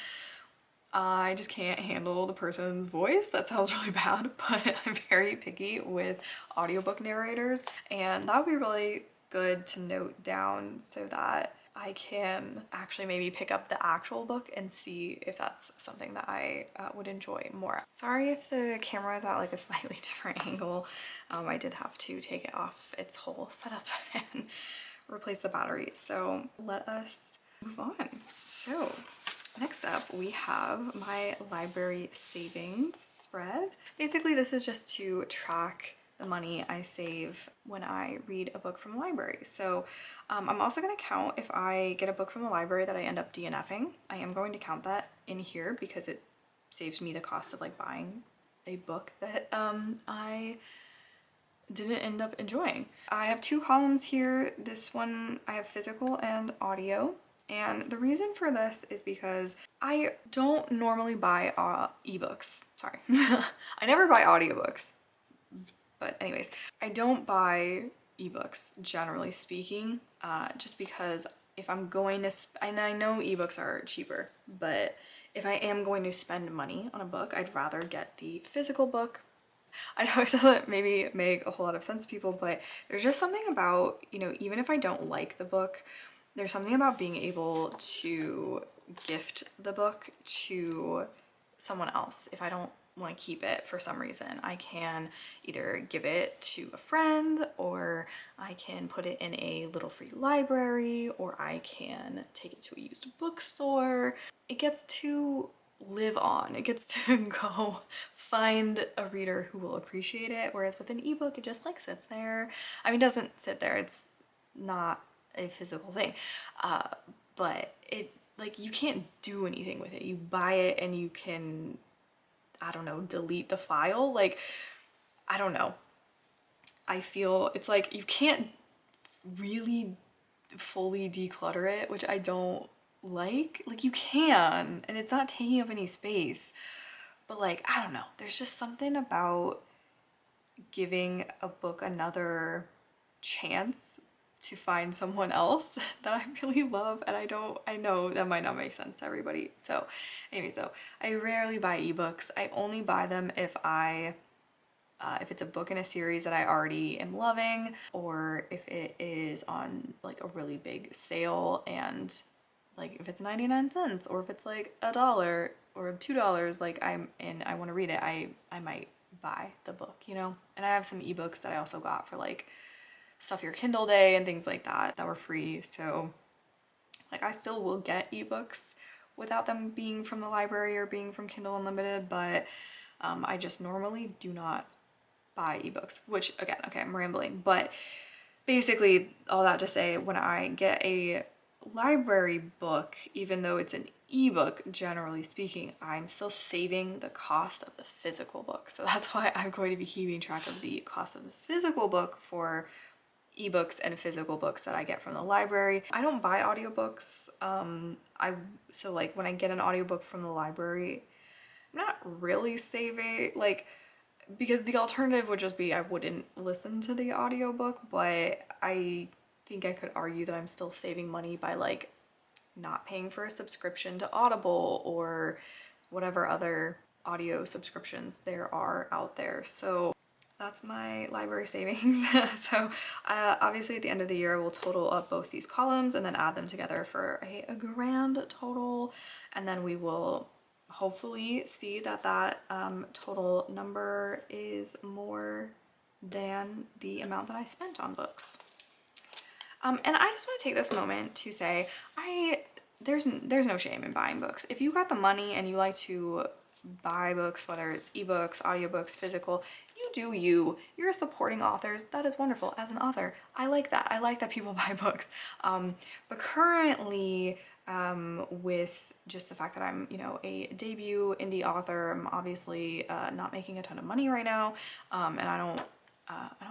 I just can't handle the person's voice. That sounds really bad, but I'm very picky with audiobook narrators, and that would be really good to note down so that I can actually maybe pick up the actual book and see if that's something that I would enjoy more. Sorry if the camera is at like a slightly different angle. I did have to take it off its whole setup and replace the battery. So let us move on. So next up we have my library savings spread. Basically this is just to track the money I save when I read a book from the library. So I'm also going to count if I get a book from the library that I end up DNFing. I am going to count that in here because it saves me the cost of like buying a book that I didn't end up enjoying. I have 2 columns here. This one I have physical and audio. And the reason for this is because I don't normally buy ebooks. Sorry. I never buy audiobooks. But anyways, I don't buy ebooks, generally speaking, just because if I'm going to, and I know ebooks are cheaper, but if I am going to spend money on a book, I'd rather get the physical book. I know it doesn't maybe make a whole lot of sense to people, but there's just something about, you know, even if I don't like the book, there's something about being able to gift the book to someone else. If I don't want to keep it for some reason, I can either give it to a friend, or I can put it in a little free library, or I can take it to a used bookstore. It gets to live on. It gets to go find a reader who will appreciate it, whereas with an ebook, it just like sits there. I mean, it doesn't sit there. It's not a physical thing, but it, like, you can't do anything with it. You buy it and you can, I don't know, delete the file. Like, I don't know. I feel it's like you can't really fully declutter it, which I don't like. Like, you can, and it's not taking up any space, but like, I don't know. There's just something about giving a book another chance to find someone else that I really love, and I know that might not make sense to everybody. So anyways, though, I rarely buy ebooks. I only buy them if if it's a book in a series that I already am loving, or if it is on like a really big sale, and like if it's 99 cents, or if it's like $1 or $2, like I want to read it, I might buy the book, you know? And I have some ebooks that I also got for like Stuff Your Kindle Day and things like that were free. So like, I still will get ebooks without them being from the library or being from Kindle Unlimited, but I just normally do not buy ebooks, which again, okay, I'm rambling, but basically all that to say, when I get a library book, even though it's an ebook, generally speaking, I'm still saving the cost of the physical book. So that's why I'm going to be keeping track of the cost of the physical book for ebooks and physical books that I get from the library. I don't buy audiobooks. So like when I get an audiobook from the library, I'm not really saving, like, because the alternative would just be I wouldn't listen to the audiobook, but I think I could argue that I'm still saving money by like not paying for a subscription to Audible or whatever other audio subscriptions there are out there. So that's my library savings. So obviously at the end of the year, we'll total up both these columns and then add them together for a grand total. And then we will hopefully see that that total number is more than the amount that I spent on books. And I just want to take this moment to say, there's no shame in buying books. If you got the money and you like to buy books, whether it's ebooks, audiobooks, physical, you do you. You're supporting authors. That is wonderful. As an author, I like that. I like that people buy books. But currently, with just the fact that I'm, you know, a debut indie author, I'm obviously not making a ton of money right now, and I don't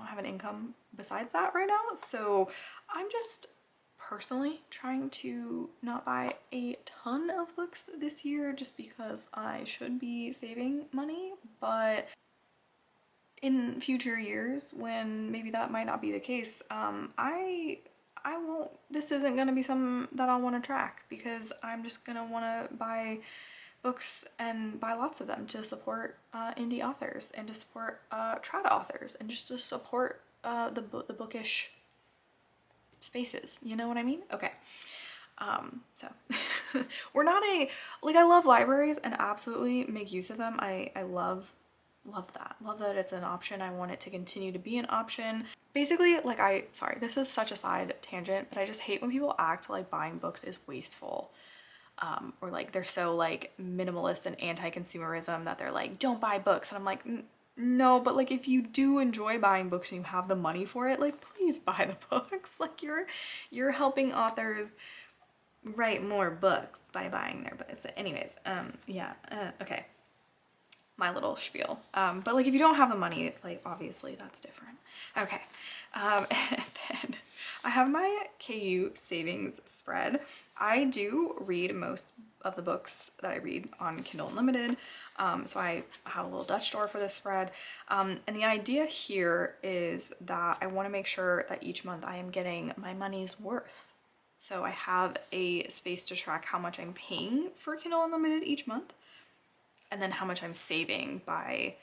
have an income besides that right now. So I'm just personally trying to not buy a ton of books this year, just because I should be saving money. But in future years, when maybe that might not be the case, I won't, this isn't going to be something that I'll want to track, because I'm just going to want to buy books and buy lots of them to support indie authors, and to support trad authors, and just to support the bookish spaces, you know what I mean? Okay. So we're not like, I love libraries and absolutely make use of them. I love that it's an option. I want it to continue to be an option. Basically, like, sorry, this is such a side tangent, but I just hate when people act like buying books is wasteful. Or like they're so like minimalist and anti-consumerism that they're like, don't buy books. And I'm like, no, but like, if you do enjoy buying books and you have the money for it, like, please buy the books. Like, you're helping authors write more books by buying their books. Anyways, yeah, okay. My little spiel. But like, if you don't have the money, like, obviously that's different. Okay. And then I have my KU savings spread. I do read most of the books that I read on Kindle Unlimited. So I have a little Dutch door for this spread. And the idea here is that I want to make sure that each month I am getting my money's worth So I have a space to track how much I'm paying for Kindle Unlimited each month, and then how much I'm saving by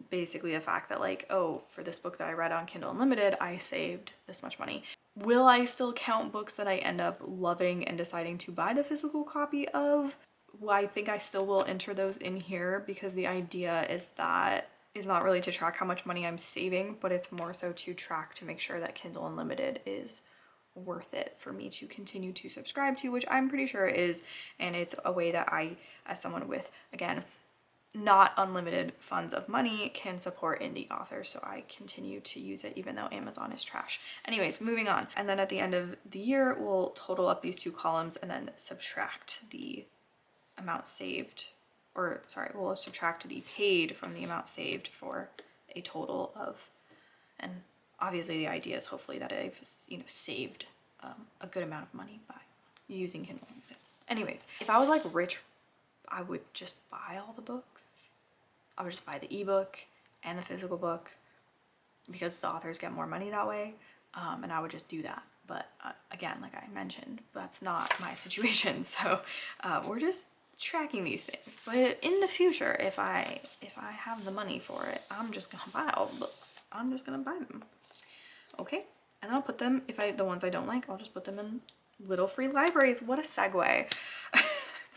basically the fact that like, oh, for this book that I read on Kindle Unlimited, I saved this much money. Will I still count books that I end up loving and deciding to buy the physical copy of? Well, I think I still will enter those in here, because the idea is not really to track how much money I'm saving, but it's more so to track to make sure that Kindle Unlimited is worth it for me to continue to subscribe to, which I'm pretty sure it is. And it's a way that I, as someone with, again, not unlimited funds of money, can support indie authors. So I continue to use it even though Amazon is trash. Anyways, moving on. And then at the end of the year, we'll total up these two columns and then subtract the amount saved, or sorry, we'll subtract the paid from the amount saved for a total of, and obviously the idea is hopefully that I've, you know, saved a good amount of money by using Kindle Unlimited. Anyways, if I was like rich, I would just buy all the books. I would just buy the ebook and the physical book, because the authors get more money that way, and I would just do that. But again, like I mentioned, that's not my situation. So we're just tracking these things. But in the future, if I have the money for it, I'm just gonna buy all the books. I'm just gonna buy them. Okay, and then I'll put them, the ones I don't like, I'll just put them in little free libraries. What a segue.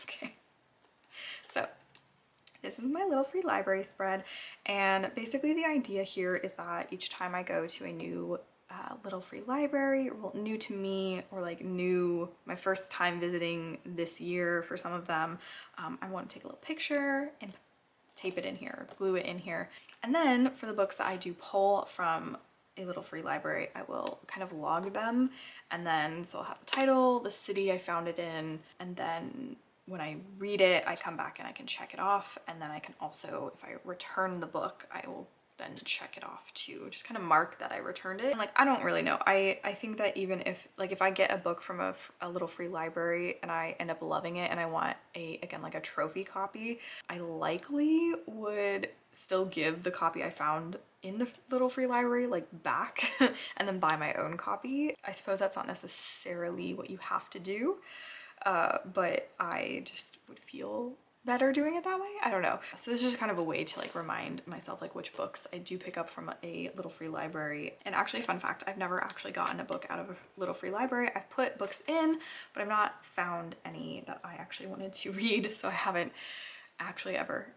Okay. So this is my little free library spread, and basically the idea here is that each time I go to a new little free library, well, new to me, or like my first time visiting this year for some of them, I want to take a little picture and tape it in here, glue it in here. And then for the books that I do pull from a little free library, I will kind of log them, and then so I'll have the title, the city I found it in, and then when I read it, I come back and I can check it off. And then I can also, if I return the book, I will then check it off to just kind of mark that I returned it. And like, I don't really know. I think that even if I get a book from a little free library and I end up loving it and I want again, like a trophy copy, I likely would still give the copy I found in the little free library like back and then buy my own copy. I suppose that's not necessarily what you have to do. But I just would feel better doing it that way. I don't know. So this is just kind of a way to like remind myself like which books I do pick up from a little free library. And actually, fun fact, I've never actually gotten a book out of a little free library. I've put books in, but I've not found any that I actually wanted to read. So I haven't actually ever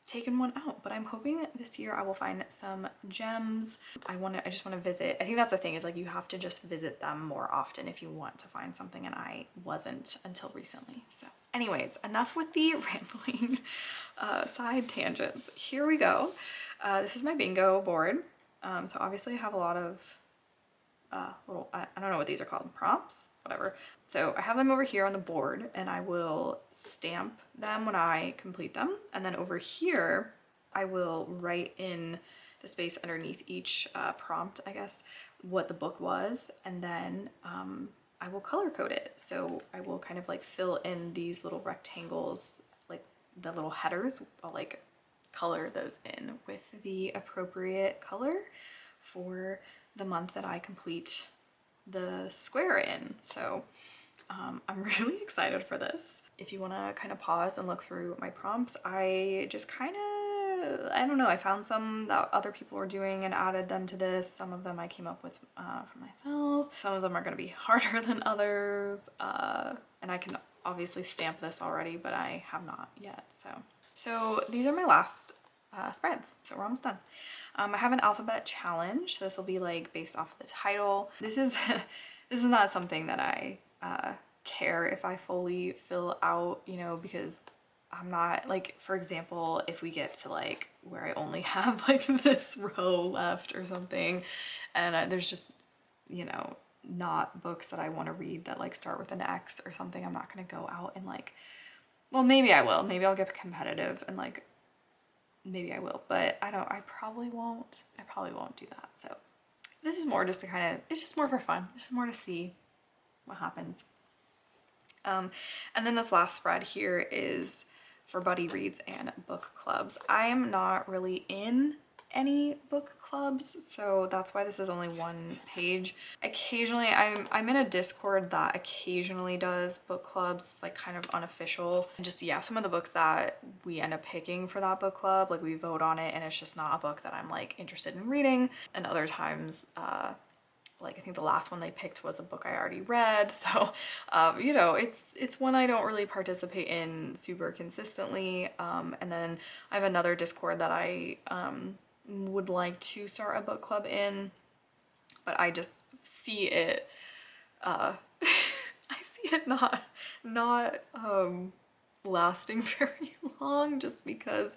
taken one out, but I'm hoping that this year I will find some gems. I just want to visit. I think that's the thing, is like you have to just visit them more often if you want to find something, and I wasn't until recently. So anyways, enough with the rambling side tangents. Here we go. This is my bingo board. So obviously I have a lot of little, I don't know what these are called, prompts, whatever. So I have them over here on the board, and I will stamp them when I complete them. And then over here, I will write in the space underneath each prompt, I guess, what the book was. And then I will color code it. So I will kind of like fill in these little rectangles, like the little headers. I'll like color those in with the appropriate color for the month that I complete the square in. So I'm really excited for this. If you want to kind of pause and look through my prompts, I just kind of, I don't know, I found some that other people were doing and added them to this. Some of them I came up with for myself. Some of them are going to be harder than others. And I can obviously stamp this already, but I have not yet. So these are my last spreads, so we're almost done. I have an alphabet challenge. So this will be like based off of the title. This is not something that I care if I fully fill out, you know, because I'm not like, for example, if we get to like where I only have like this row left or something, and there's just, you know, not books that I want to read that like start with an X or something, I'm not going to go out and like, well, maybe I will. Maybe I'll get competitive and like, maybe I will, but I probably won't. I probably won't do that. So this is more just to kind of, it's just more for fun. It's just more to see what happens. And then this last spread here is for buddy reads and book clubs. I am not really in any book clubs, so that's why this is only one page. Occasionally, I'm in a Discord that occasionally does book clubs, like kind of unofficial. And just, yeah, some of the books that we end up picking for that book club, like we vote on it and it's just not a book that I'm like interested in reading. And other times, like I think the last one they picked was a book I already read, so you know, it's one I don't really participate in super consistently. And then I have another Discord that I would like to start a book club in, but I just see it I see it not lasting very long, just because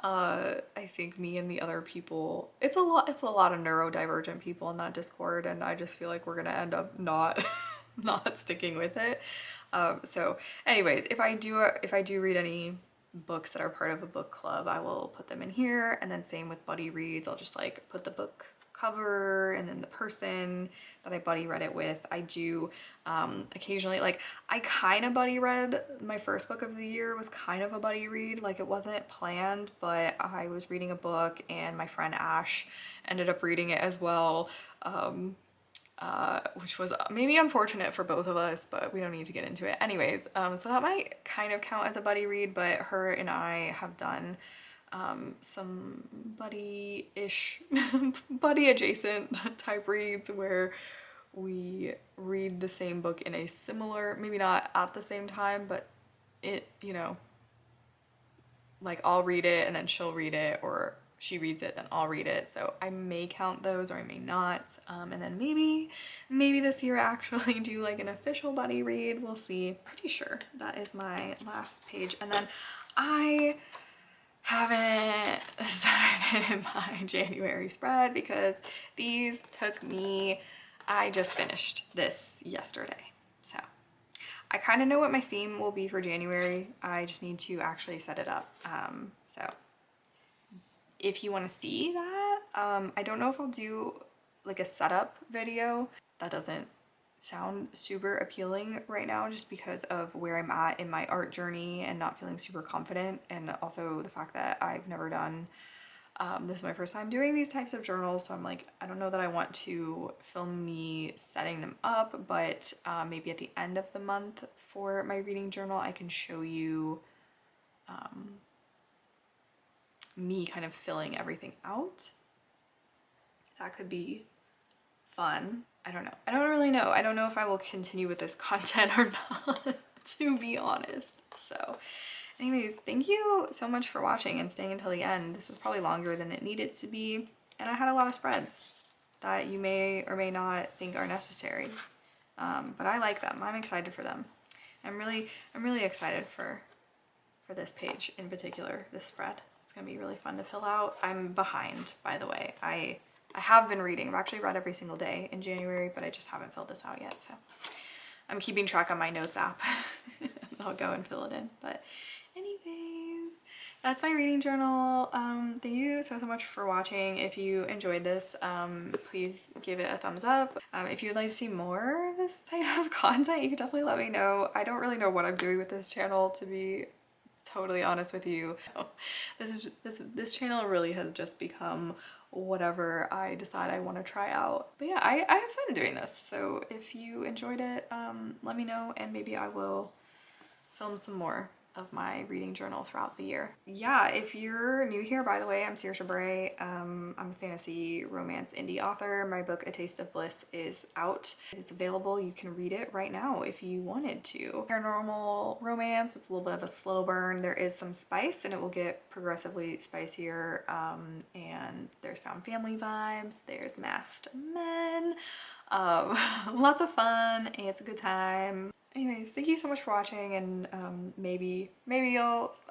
I think me and the other people, it's a lot of neurodivergent people in that Discord, and I just feel like we're gonna end up not not sticking with it. So anyways, if I do read any books that are part of a book club, I will put them in here. And then same with buddy reads, I'll just like put the book cover and then the person that I buddy read it with. I do occasionally, like I kind of buddy read my first book of the year, was kind of a buddy read, like it wasn't planned, but I was reading a book and my friend Ash ended up reading it as well, which was maybe unfortunate for both of us, but we don't need to get into it. Anyways, so that might kind of count as a buddy read, but her and I have done some buddy-ish, buddy adjacent type reads where we read the same book in a similar, maybe not at the same time, but it, you know, like I'll read it and then she'll read it, or she reads it, then I'll read it. So I may count those or I may not. And then maybe this year actually do like an official buddy read. We'll see. Pretty sure that is my last page. And then I haven't started my January spread because these took me, I just finished this yesterday. So I kind of know what my theme will be for January. I just need to actually set it up. So if you want to see that, I don't know if I'll do like a setup video. That doesn't sound super appealing right now just because of where I'm at in my art journey and not feeling super confident, and also the fact that I've never done, this is my first time doing these types of journals, so I'm like, I don't know that I want to film me setting them up, but maybe at the end of the month for my reading journal I can show you me kind of filling everything out. That could be fun. I don't know. I don't really know. I don't know if I will continue with this content or not, to be honest. So anyways, thank you so much for watching and staying until the end. This was probably longer than it needed to be, and I had a lot of spreads that you may or may not think are necessary, but I like them. I'm excited for them. I'm really excited for this page in particular, this spread. It's gonna be really fun to fill out. I'm behind, by the way. I have been reading. I've actually read every single day in January, but I just haven't filled this out yet. So I'm keeping track on my notes app. I'll go and fill it in. But anyways, that's my reading journal. Thank you so much for watching. If you enjoyed this, please give it a thumbs up. If you'd like to see more of this type of content, you can definitely let me know. I don't really know what I'm doing with this channel, to be totally honest with you. This channel really has just become whatever I decide I want to try out. But yeah, I have fun doing this. So if you enjoyed it, let me know, and maybe I will film some more of my reading journal throughout the year. Yeah, if you're new here, by the way, I'm Saoirse Bray. I'm a fantasy romance indie author. My book, A Taste of Bliss, is out. It's available. You can read it right now if you wanted to. Paranormal romance, it's a little bit of a slow burn. There is some spice and it will get progressively spicier, and there's found family vibes, there's masked men, lots of fun, and it's a good time. Anyways, thank you so much for watching, and maybe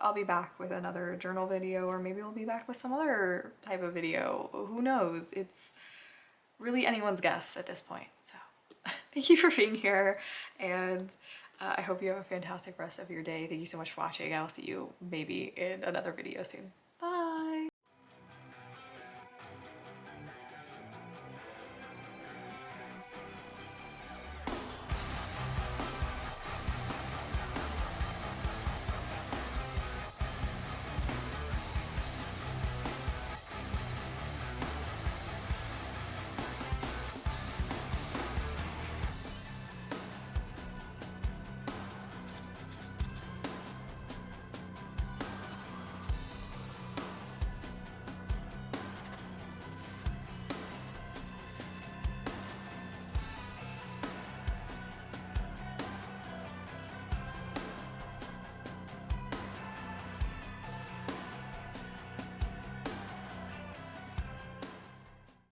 I'll be back with another journal video, or maybe we'll be back with some other type of video. Who knows? It's really anyone's guess at this point. So thank you for being here, and I hope you have a fantastic rest of your day. Thank you so much for watching. I'll see you maybe in another video soon.